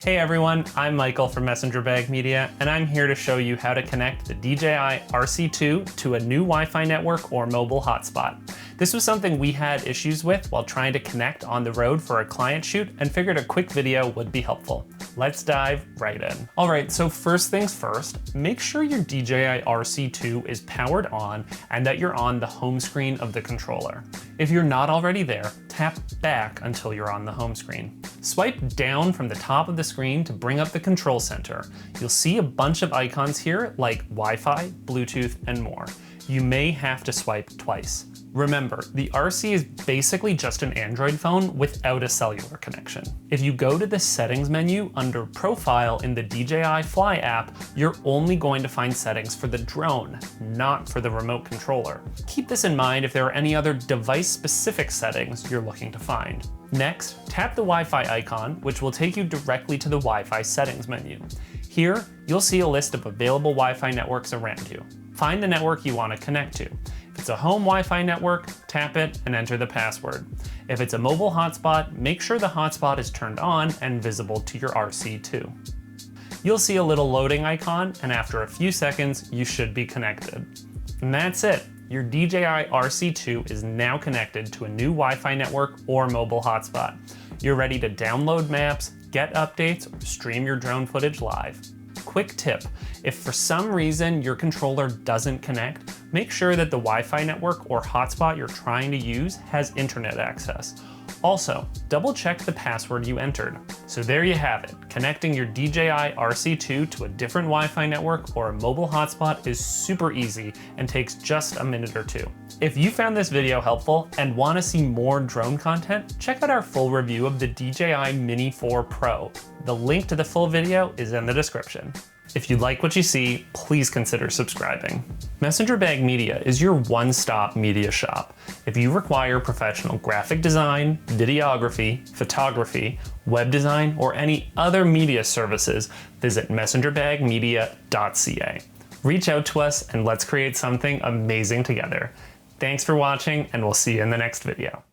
Hey everyone, I'm Michael from Messenger Bag Media, and I'm here to show you how to connect the DJI RC2 to a new Wi-Fi network or mobile hotspot. This was something we had issues with while trying to connect on the road for a client shoot and figured a quick video would be helpful. Let's dive right in. All right, so first things first, make sure your DJI RC2 is powered on and that you're on the home screen of the controller. If you're not already there, tap back until you're on the home screen. Swipe down from the top of the screen to bring up the control center. You'll see a bunch of icons here like Wi-Fi, Bluetooth, and more. You may have to swipe twice. Remember, the RC is basically just an Android phone without a cellular connection. If you go to the settings menu under Profile in the DJI Fly app, you're only going to find settings for the drone, not for the remote controller. Keep this in mind if there are any other device-specific settings you're looking to find. Next, tap the Wi-Fi icon, which will take you directly to the Wi-Fi settings menu. Here, you'll see a list of available Wi-Fi networks around you. Find the network you want to connect to. If it's a home Wi-Fi network, tap it and enter the password. If it's a mobile hotspot, make sure the hotspot is turned on and visible to your RC2. You'll see a little loading icon, and after a few seconds, you should be connected. And that's it. Your DJI RC2 is now connected to a new Wi-Fi network or mobile hotspot. You're ready to download maps, get updates, or stream your drone footage live. Quick tip, if for some reason your controller doesn't connect, make sure that the Wi-Fi network or hotspot you're trying to use has internet access. Also, double check the password you entered. So there you have it. Connecting your DJI RC2 to a different Wi-Fi network or a mobile hotspot is super easy and takes just a minute or two. If you found this video helpful and want to see more drone content, check out our full review of the DJI Mini 4 Pro. The link to the full video is in the description. If you like what you see, please consider subscribing. Messenger Bag Media is your one-stop media shop. If you require professional graphic design, videography, photography, web design, or any other media services, visit messengerbagmedia.ca. Reach out to us and let's create something amazing together. Thanks for watching, and we'll see you in the next video.